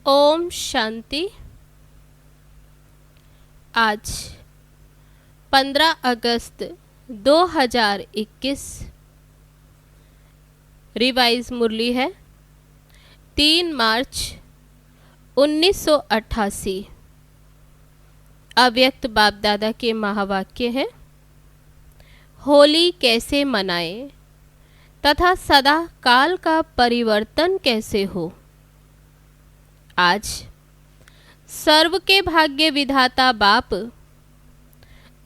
ओम शांति। आज 15 अगस्त 2021 रिवाइज मुरली है 3 मार्च 1988। अव्यक्त बाप दादा के महावाक्य हैं, होली कैसे मनाएं तथा सदा काल का परिवर्तन कैसे हो। आज सर्व के भाग्य विधाता बाप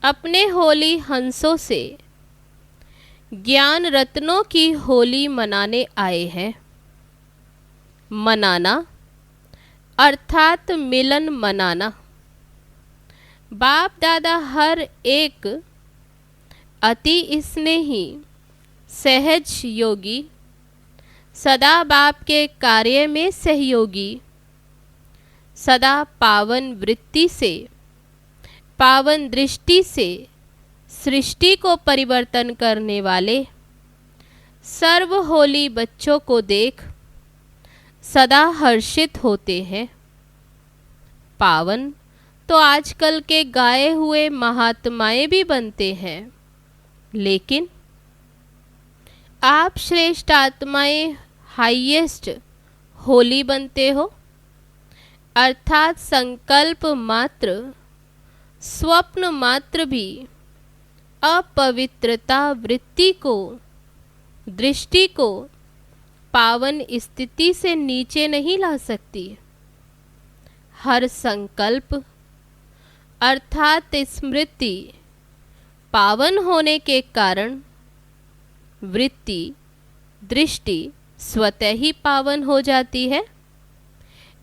अपने होली हंसों से ज्ञान रत्नों की होली मनाने आए हैं। मनाना अर्थात मिलन मनाना। बाप दादा हर एक अति स्नेही सहज योगी, सदा बाप के कार्य में सहयोगी, सदा पावन वृत्ति से पावन दृष्टि से सृष्टि को परिवर्तन करने वाले सर्व होली बच्चों को देख सदा हर्षित होते हैं। पावन तो आजकल के गाए हुए महात्माएं भी बनते हैं, लेकिन आप श्रेष्ठ आत्माएं हाईएस्ट होली बनते हो, अर्थात संकल्प मात्र स्वप्न मात्र भी अपवित्रता वृत्ति को दृष्टि को पावन स्थिति से नीचे नहीं ला सकती। हर संकल्प अर्थात स्मृति पावन होने के कारण वृत्ति दृष्टि स्वतः ही पावन हो जाती है।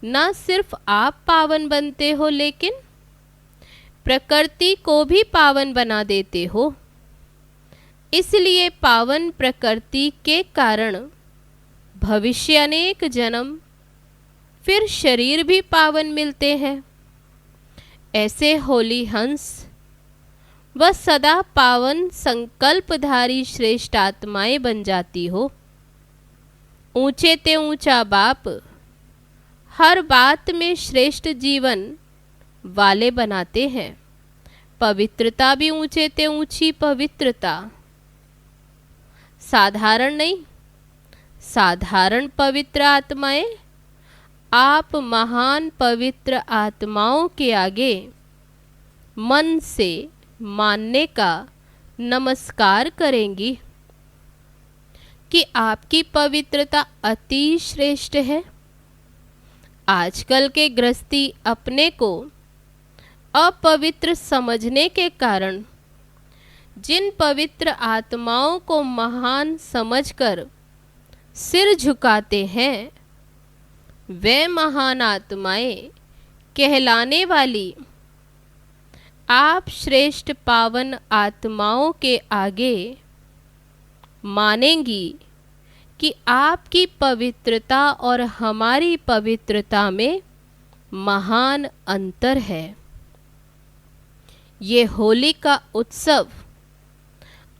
न सिर्फ आप पावन बनते हो, लेकिन प्रकृति को भी पावन बना देते हो। इसलिए पावन प्रकृति के कारण भविष्य अनेक जन्म फिर शरीर भी पावन मिलते हैं। ऐसे होली हंस व सदा पावन संकल्पधारी श्रेष्ठ आत्माएं बन जाती हो। ऊंचे ते ऊंचा बाप हर बात में श्रेष्ठ जीवन वाले बनाते हैं। पवित्रता भी ऊंचे ते ऊंची पवित्रता, साधारण नहीं, साधारण पवित्र आत्माएं आप महान पवित्र आत्माओं के आगे मन से मानने का नमस्कार करेंगी कि आपकी पवित्रता अति श्रेष्ठ है। आजकल के गृहस्थी अपने को अपवित्र समझने के कारण जिन पवित्र आत्माओं को महान समझकर सिर झुकाते हैं, वे महान आत्माएं कहलाने वाली आप श्रेष्ठ पावन आत्माओं के आगे मानेंगी कि आपकी पवित्रता और हमारी पवित्रता में महान अंतर है। ये होली का उत्सव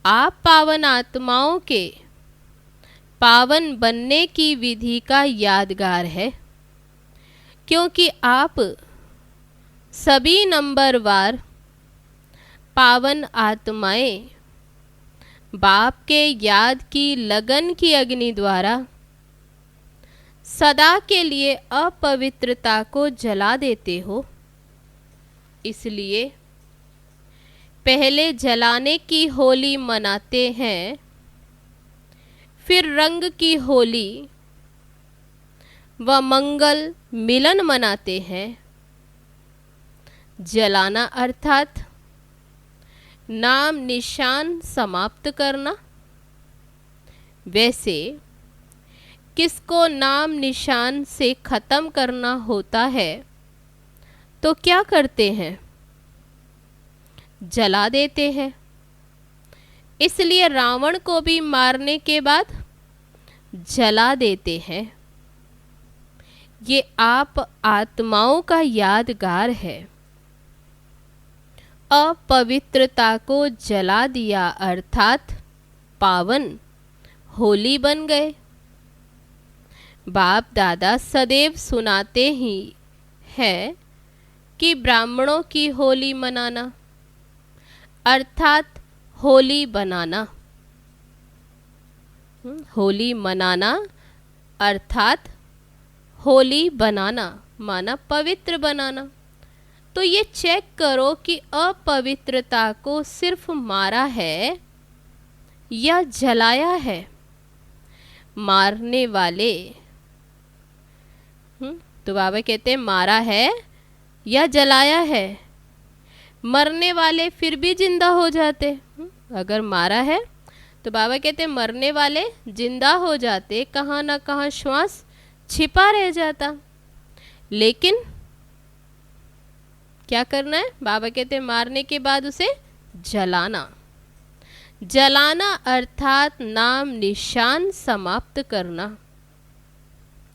आप पावन आत्माओं के पावन बनने की विधि का यादगार है, क्योंकि आप सभी नंबरवार पावन आत्माएं बाप के याद की लगन की अग्नि द्वारा सदा के लिए अपवित्रता को जला देते हो। इसलिए पहले जलाने की होली मनाते हैं, फिर रंग की होली व मंगल मिलन मनाते हैं। जलाना अर्थात नाम निशान समाप्त करना। वैसे किसको नाम निशान से खत्म करना होता है तो क्या करते हैं? जला देते हैं। इसलिए रावण को भी मारने के बाद जला देते हैं। ये आप आत्माओं का यादगार है। अपवित्रता को जला दिया अर्थात पावन होली बन गए। बाप दादा सदैव सुनाते ही है कि ब्राह्मणों की होली मनाना अर्थात होली बनाना। होली मनाना अर्थात होली बनाना माना पवित्र बनाना। तो ये चेक करो कि अपवित्रता को सिर्फ मारा है या जलाया है। मारने वाले तो बाबा कहते हैं मारा है या जलाया है। मरने वाले फिर भी जिंदा हो जाते। अगर मारा है तो बाबा कहते हैं मरने वाले जिंदा हो जाते, कहाँ ना कहाँ श्वास छिपा रह जाता। लेकिन क्या करना है? बाबा कहते हैं मारने के बाद उसे जलाना। जलाना अर्थात नाम निशान समाप्त करना।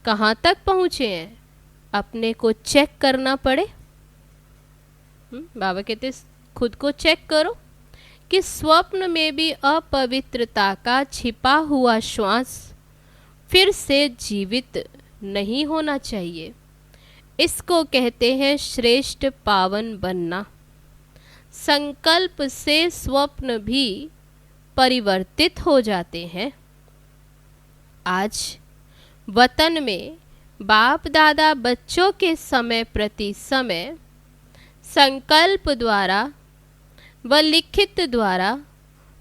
कहाँ तक पहुँचे हैं अपने को चेक करना पड़े। बाबा कहते हैं खुद को चेक करो कि स्वप्न में भी अपवित्रता का छिपा हुआ श्वास फिर से जीवित नहीं होना चाहिए। इसको कहते हैं श्रेष्ठ पावन बनना। संकल्प से स्वप्न भी परिवर्तित हो जाते हैं। आज वतन में बाप दादा बच्चों के समय प्रति समय संकल्प द्वारा व लिखित द्वारा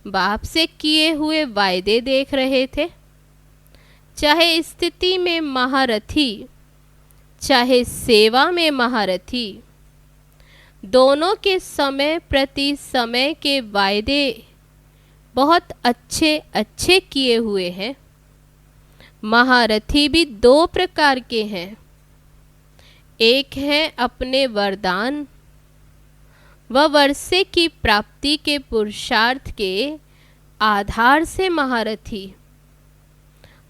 बाप से किए हुए वायदे देख रहे थे। चाहे स्थिति में महारथी चाहे सेवा में महारथी, दोनों के समय प्रति समय के वायदे बहुत अच्छे अच्छे किए हुए हैं। महारथी भी दो प्रकार के हैं। एक है अपने वरदान व वर्षे की प्राप्ति के पुरुषार्थ के आधार से महारथी,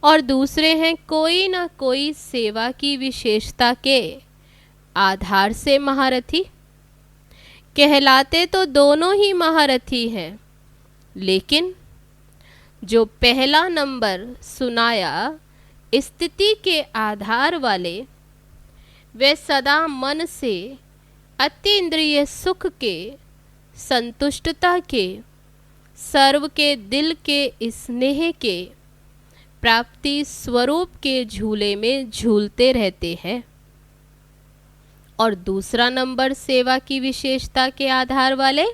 और दूसरे हैं कोई ना कोई सेवा की विशेषता के आधार से महारथी। कहलाते तो दोनों ही महारथी हैं, लेकिन जो पहला नंबर सुनाया स्थिति के आधार वाले, वे सदा मन से अतीन्द्रिय सुख के, संतुष्टता के, सर्व के दिल के स्नेह के प्राप्ति स्वरूप के झूले में झूलते रहते हैं। और दूसरा नंबर सेवा की विशेषता के आधार वाले,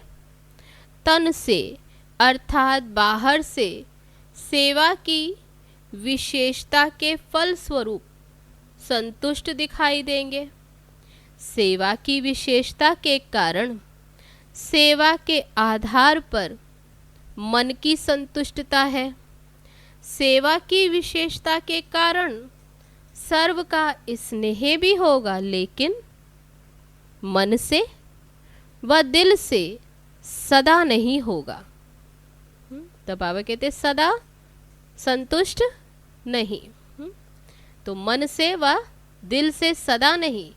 तन से अर्थात बाहर से सेवा की विशेषता के फल स्वरूप संतुष्ट दिखाई देंगे। सेवा की विशेषता के कारण सेवा के आधार पर मन की संतुष्टता है। सेवा की विशेषता के कारण सर्व का स्नेह भी होगा, लेकिन मन से व दिल से सदा नहीं होगा। तो बाबा कहते सदा संतुष्ट नहीं। तो मन से व दिल से सदा नहीं,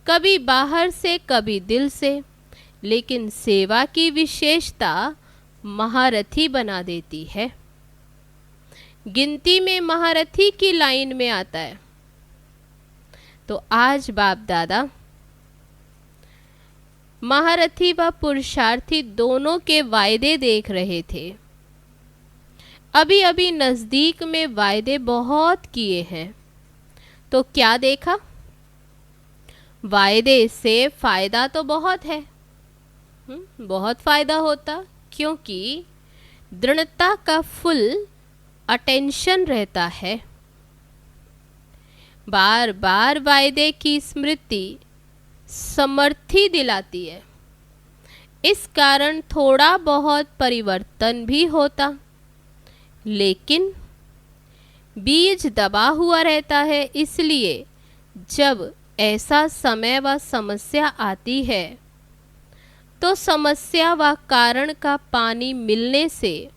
कभी बाहर से कभी दिल से, लेकिन सेवा की विशेषता महारथी बना देती है। गिनती में महारथी की लाइन में आता है। तो आज बाप दादा महारथी व पुरुषार्थी दोनों के वायदे देख रहे थे। अभी अभी नज़दीक में वायदे बहुत किए हैं। तो क्या देखा? वायदे से फ़ायदा तो बहुत है, बहुत फ़ायदा होता, क्योंकि दृढ़ता का फुल अटेंशन रहता है। बार बार वायदे की स्मृति समर्थी दिलाती है। इस कारण थोड़ा बहुत परिवर्तन भी होता, लेकिन बीज दबा हुआ रहता है। इसलिए जब ऐसा समय व समस्या आती है, तो समस्या व कारण का पानी मिलने से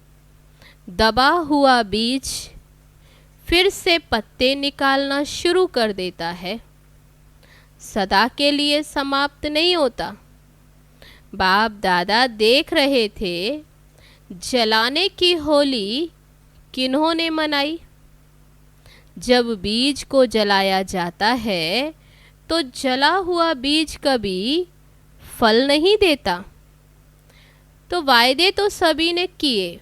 दबा हुआ बीज फिर से पत्ते निकालना शुरू कर देता है। सदा के लिए समाप्त नहीं होता। बाप दादा देख रहे थे जलाने की होली किन्होंने मनाई। जब बीज को जलाया जाता है तो जला हुआ बीज कभी फल नहीं देता। तो वायदे तो सभी ने किए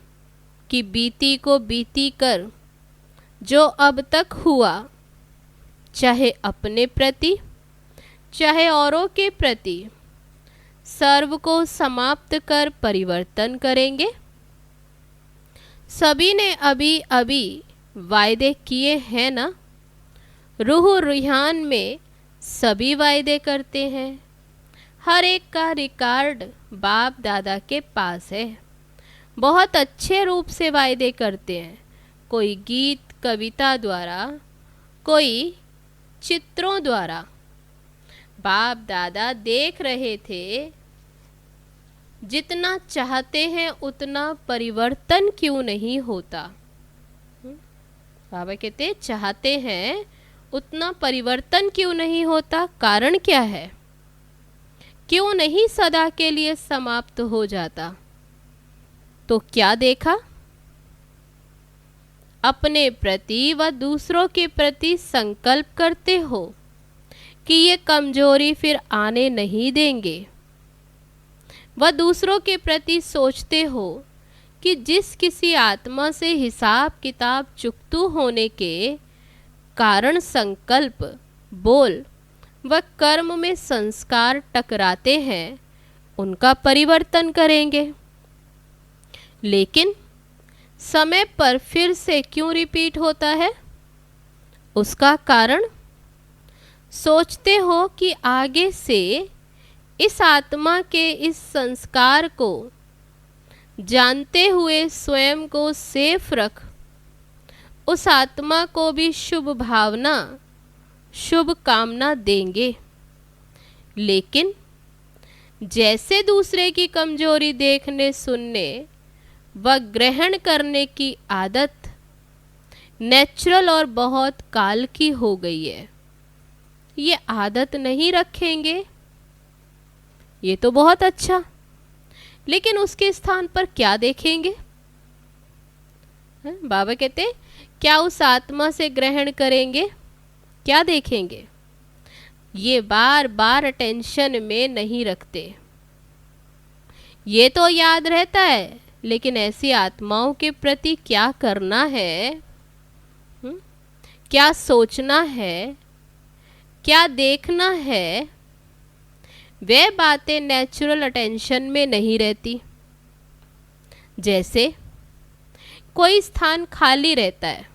कि बीती को बीती कर जो अब तक हुआ, चाहे अपने प्रति चाहे औरों के प्रति, सर्व को समाप्त कर परिवर्तन करेंगे। सभी ने अभी अभी वायदे किए हैं ना। रूह रुहान में सभी वायदे करते हैं। हर एक का रिकॉर्ड बाप दादा के पास है। बहुत अच्छे रूप से वायदे करते हैं। कोई गीत कविता द्वारा, कोई चित्रों द्वारा। बाप दादा देख रहे थे, जितना चाहते हैं उतना परिवर्तन क्यों नहीं होता। बाबा कहते चाहते हैं उतना परिवर्तन क्यों नहीं होता, कारण क्या है, क्यों नहीं सदा के लिए समाप्त हो जाता। तो क्या देखा, अपने प्रति व दूसरों के प्रति संकल्प करते हो कि ये कमजोरी फिर आने नहीं देंगे। वह दूसरों के प्रति सोचते हो कि जिस किसी आत्मा से हिसाब किताब चुकतू होने के कारण संकल्प, बोल व कर्म में संस्कार टकराते हैं, उनका परिवर्तन करेंगे। लेकिन समय पर फिर से क्यों रिपीट होता है, उसका कारण सोचते हो कि आगे से इस आत्मा के इस संस्कार को जानते हुए स्वयं को सेफ रख, उस आत्मा को भी शुभ भावना शुभ कामना देंगे। लेकिन जैसे दूसरे की कमजोरी देखने सुनने व ग्रहण करने की आदत नेचुरल और बहुत काल की हो गई है, ये आदत नहीं रखेंगे, ये तो बहुत अच्छा, लेकिन उसके स्थान पर क्या देखेंगे। बाबा कहते क्या उस आत्मा से ग्रहण करेंगे, क्या देखेंगे, ये बार बार अटेंशन में नहीं रखते। ये तो याद रहता है, लेकिन ऐसी आत्माओं के प्रति क्या करना है, क्या सोचना है, क्या देखना है, वे बातें नेचुरल अटेंशन में नहीं रहती। जैसे कोई स्थान खाली रहता है,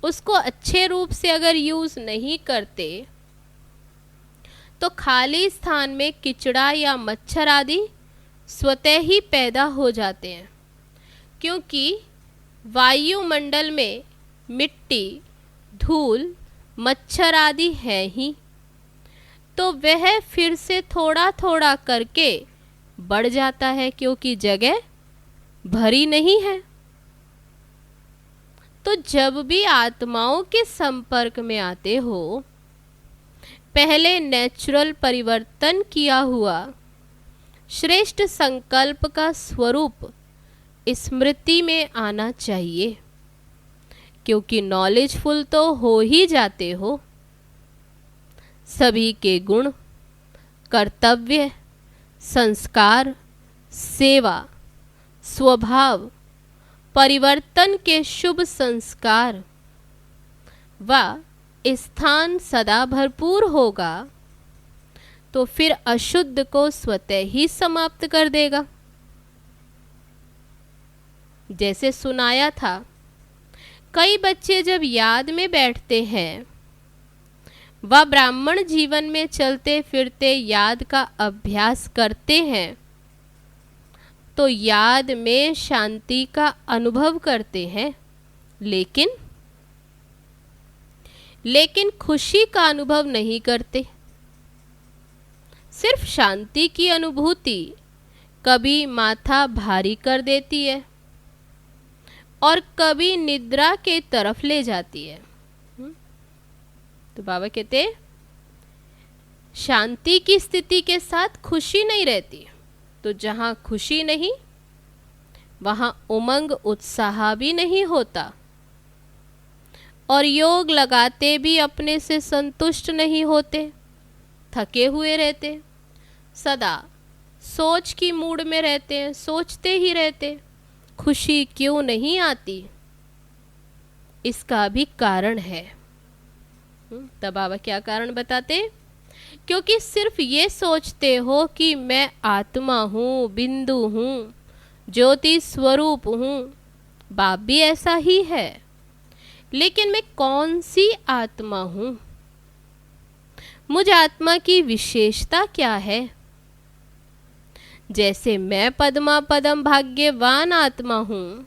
उसको अच्छे रूप से अगर यूज नहीं करते तो खाली स्थान में कीचड़ा या मच्छर आदि स्वतः ही पैदा हो जाते हैं, क्योंकि वायुमंडल में मिट्टी, धूल, मच्छर आदि है ही, तो वह फिर से थोड़ा थोड़ा करके बढ़ जाता है, क्योंकि जगह भरी नहीं है। तो जब भी आत्माओं के संपर्क में आते हो, पहले नेचुरल परिवर्तन किया हुआ श्रेष्ठ संकल्प का स्वरूप स्मृति में आना चाहिए, क्योंकि नॉलेजफुल तो हो ही जाते हो। सभी के गुण, कर्तव्य, संस्कार, सेवा, स्वभाव, परिवर्तन के शुभ संस्कार व स्थान सदा भरपूर होगा, तो फिर अशुद्ध को स्वतः ही समाप्त कर देगा। जैसे सुनाया था, कई बच्चे जब याद में बैठते हैं व ब्राह्मण जीवन में चलते फिरते याद का अभ्यास करते हैं, तो याद में शांति का अनुभव करते हैं, लेकिन खुशी का अनुभव नहीं करते। सिर्फ शांति की अनुभूति कभी माथा भारी कर देती है और कभी निद्रा के तरफ ले जाती है। तो बाबा कहते शांति की स्थिति के साथ खुशी नहीं रहती, तो जहाँ खुशी नहीं वहाँ उमंग उत्साह भी नहीं होता। और योग लगाते भी अपने से संतुष्ट नहीं होते, थके हुए रहते, सदा सोच की मूड में रहते हैं, सोचते ही रहते, खुशी क्यों नहीं आती? इसका भी कारण है। तब बाबा क्या कारण बताते? क्योंकि सिर्फ ये सोचते हो कि मैं आत्मा हूँ, बिंदु हूँ, ज्योति स्वरूप हूँ। बाप भी ऐसा ही है, लेकिन मैं कौन सी आत्मा हूँ? मुझ आत्मा की विशेषता क्या है? जैसे मैं पद्मा पदम भाग्यवान आत्मा हूँ,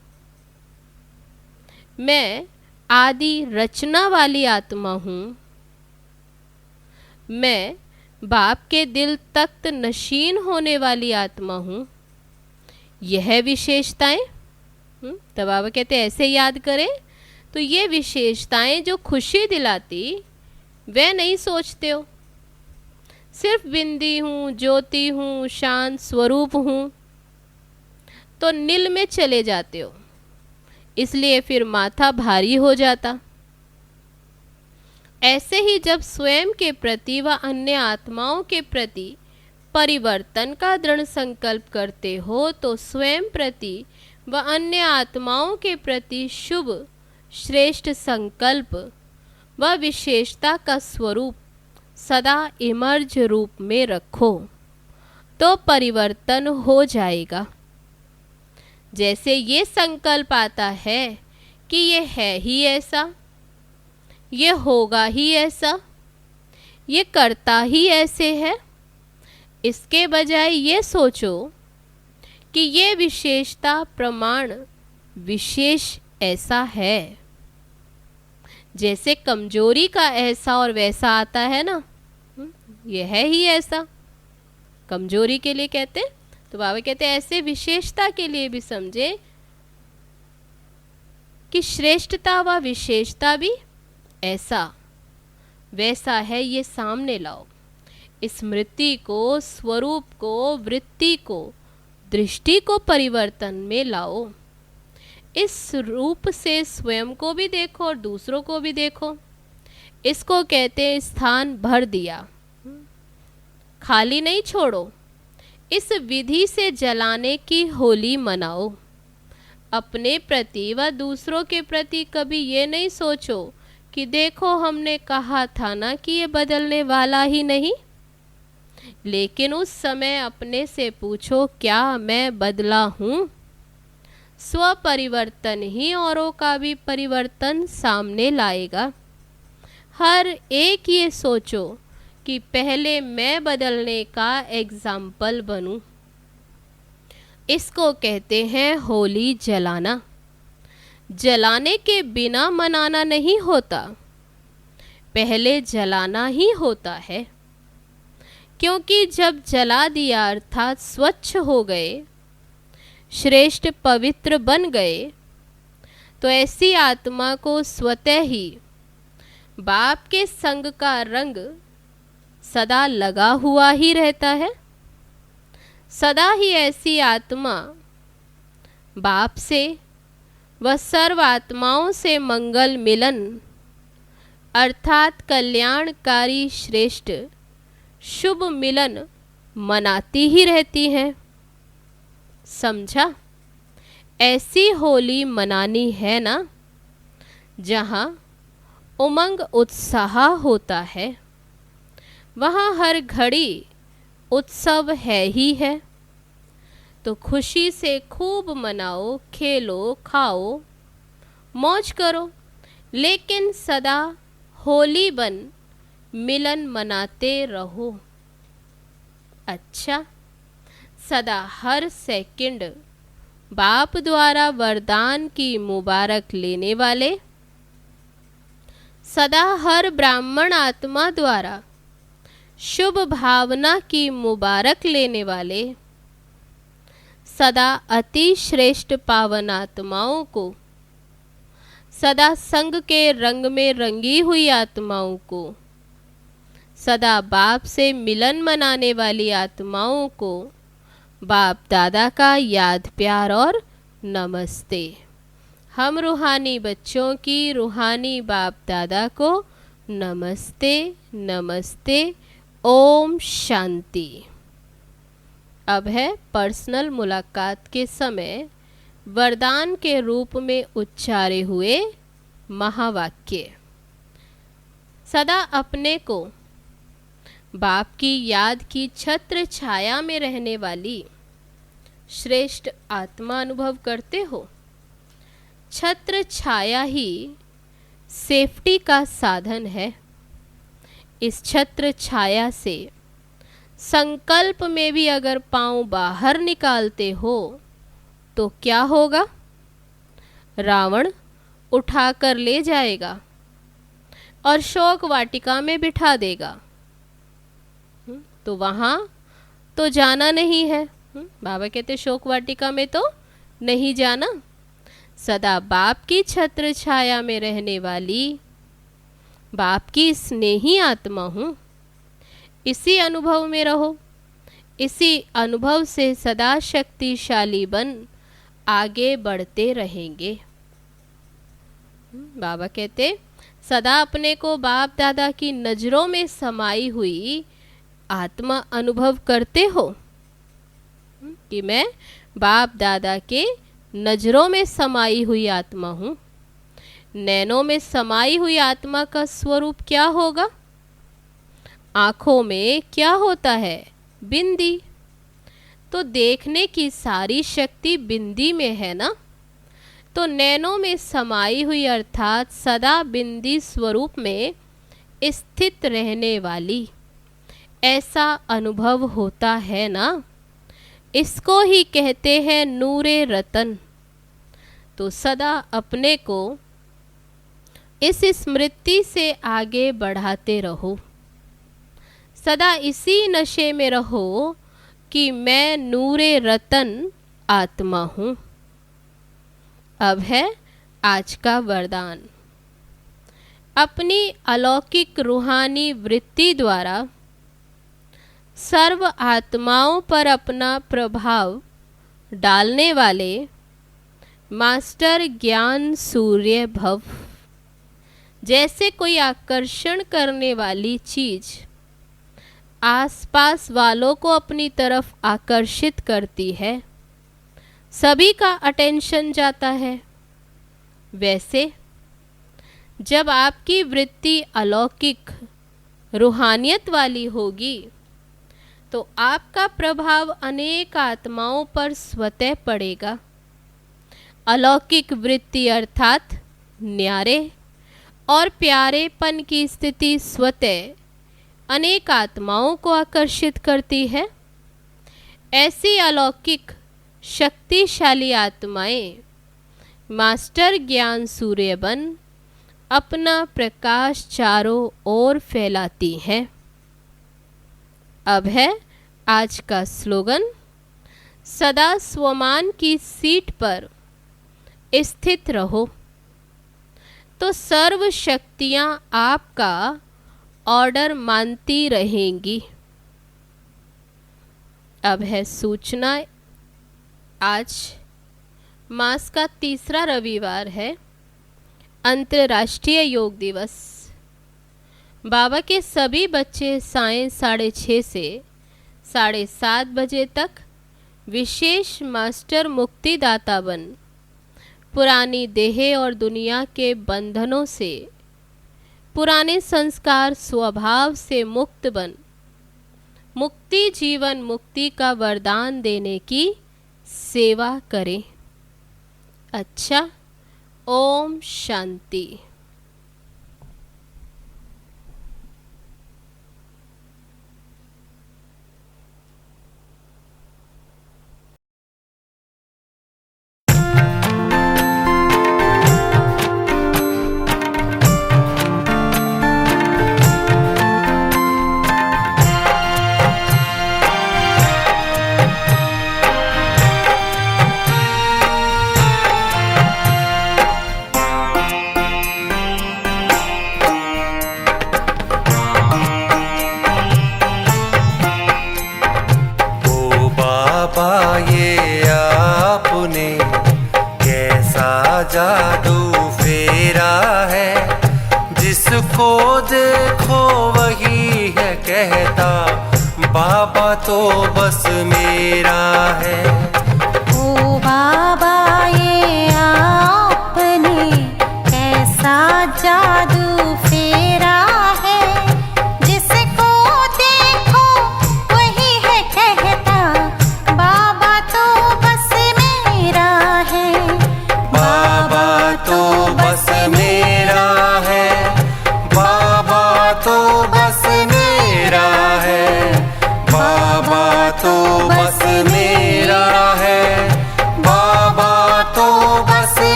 मैं आदि रचना वाली आत्मा हूँ, मैं बाप के दिल तख्त नशीन होने वाली आत्मा हूँ। यह विशेषताएं तब बाबा कहते ऐसे याद करें तो ये विशेषताएं जो खुशी दिलाती वह नहीं सोचते हो। सिर्फ बिंदी हूँ, ज्योति हूँ, शांत स्वरूप हूँ, तो नील में चले जाते हो। इसलिए फिर माथा भारी हो जाता। ऐसे ही जब स्वयं के प्रति व अन्य आत्माओं के प्रति परिवर्तन का दृढ़ संकल्प करते हो तो स्वयं प्रति व अन्य आत्माओं के प्रति शुभ श्रेष्ठ संकल्प व विशेषता का स्वरूप सदा इमर्ज रूप में रखो तो परिवर्तन हो जाएगा। जैसे ये संकल्प आता है कि ये है ही ऐसा, ये होगा ही ऐसा, ये करता ही ऐसे है, इसके बजाय ये सोचो कि ये विशेषता प्रमाण विशेष ऐसा है। जैसे कमजोरी का ऐसा और वैसा आता है ना, ये है ही ऐसा, कमजोरी के लिए कहते, तो बाबा कहते ऐसे विशेषता के लिए भी समझे कि श्रेष्ठता व विशेषता भी ऐसा वैसा है, ये सामने लाओ। स्मृति को, स्वरूप को, वृत्ति को, दृष्टि को परिवर्तन में लाओ। इस रूप से स्वयं को भी देखो और दूसरों को भी देखो। इसको कहते हैं स्थान भर दिया, खाली नहीं छोड़ो। इस विधि से जलाने की होली मनाओ। अपने प्रति व दूसरों के प्रति कभी ये नहीं सोचो कि देखो हमने कहा था ना कि ये बदलने वाला ही नहीं। लेकिन उस समय अपने से पूछो, क्या मैं बदला हूँ? स्व परिवर्तन ही औरों का भी परिवर्तन सामने लाएगा। हर एक ये सोचो कि पहले मैं बदलने का एग्जाम्पल बनूं। इसको कहते हैं होली जलाना। जलाने के बिना मनाना नहीं होता, पहले जलाना ही होता है। क्योंकि जब जला दिया अर्थात स्वच्छ हो गए, श्रेष्ठ पवित्र बन गए, तो ऐसी आत्मा को स्वतः ही बाप के संग का रंग सदा लगा हुआ ही रहता है। सदा ही ऐसी आत्मा बाप से व सर्व आत्माओं से मंगल मिलन अर्थात कल्याणकारी श्रेष्ठ शुभ मिलन मनाती ही रहती है। समझा? ऐसी होली मनानी है ना जहाँ उमंग उत्साह होता है, वहाँ हर घड़ी उत्सव है ही है। तो खुशी से खूब मनाओ, खेलो, खाओ, मौज करो, लेकिन सदा होली बन मिलन मनाते रहो। अच्छा, सदा हर सेकंड बाप द्वारा वरदान की मुबारक लेने वाले, सदा हर ब्राह्मण आत्मा द्वारा शुभ भावना की मुबारक लेने वाले, सदा अति श्रेष्ठ पावन आत्माओं को, सदा संग के रंग में रंगी हुई आत्माओं को, सदा बाप से मिलन मनाने वाली आत्माओं को बाप दादा का याद प्यार और नमस्ते। हम रूहानी बच्चों की रूहानी बाप दादा को नमस्ते नमस्ते। ओम शांति। अब है पर्सनल मुलाकात के समय वरदान के रूप में उच्चारे हुए महावाक्य। सदा अपने को बाप की याद की छत्र छाया में रहने वाली श्रेष्ठ आत्मा अनुभव करते हो। छत्र छाया ही सेफ्टी का साधन है। इस छत्र छाया से संकल्प में भी अगर पांव बाहर निकालते हो तो क्या होगा? रावण उठाकर ले जाएगा और शोक वाटिका में बिठा देगा। तो वहाँ तो जाना नहीं है। बाबा कहते शोक वाटिका में तो नहीं जाना। सदा बाप की छत्र छाया में रहने वाली बाप की स्नेही आत्मा हूँ। इसी अनुभव में रहो। इसी अनुभव से सदा शक्तिशाली बन आगे बढ़ते रहेंगे। बाबा कहते सदा अपने को बाप दादा की नज़रों में समाई हुई आत्मा अनुभव करते हो कि मैं बाप दादा के नज़रों में समाई हुई आत्मा हूँ। नैनों में समाई हुई आत्मा का स्वरूप क्या होगा? आँखों में क्या होता है? बिंदी। तो देखने की सारी शक्ति बिंदी में है ना। तो नैनों में समाई हुई अर्थात सदा बिंदी स्वरूप में स्थित रहने वाली ऐसा अनुभव होता है ना। इसको ही कहते हैं नूरे रतन। तो सदा अपने को इस स्मृति से आगे बढ़ाते रहो। सदा इसी नशे में रहो कि मैं नूरे रतन आत्मा हूँ। अब है आज का वरदान। अपनी अलौकिक रूहानी वृत्ति द्वारा सर्व आत्माओं पर अपना प्रभाव डालने वाले मास्टर ज्ञान सूर्य भव। जैसे कोई आकर्षण करने वाली चीज आसपास वालों को अपनी तरफ आकर्षित करती है, सभी का अटेंशन जाता है, वैसे जब आपकी वृत्ति अलौकिक रूहानियत वाली होगी तो आपका प्रभाव अनेक आत्माओं पर स्वतः पड़ेगा। अलौकिक वृत्ति अर्थात न्यारे और प्यारेपन की स्थिति स्वतः अनेक आत्माओं को आकर्षित करती है। ऐसी अलौकिक शक्तिशाली आत्माएं मास्टर ज्ञान सूर्य बन अपना प्रकाश चारों ओर फैलाती हैं। अब है आज का स्लोगन। सदा स्वमान की सीट पर स्थित रहो तो सर्व शक्तियां आपका ऑर्डर मानती रहेंगी। अब है सूचना। आज मास का तीसरा रविवार है, अंतर्राष्ट्रीय योग दिवस। बाबा के सभी बच्चे सायं 6:30 से 7:30 बजे तक विशेष मास्टर मुक्तिदाता बन पुरानी देह और दुनिया के बंधनों से, पुराने संस्कार स्वभाव से मुक्त बन मुक्ति जीवन मुक्ति का वरदान देने की सेवा करें। अच्छा, ओम शांति। ये आपने कैसा जा जिसको देखो वही है कहता, बाबा तो बस मेरा है। ओ बाबा ये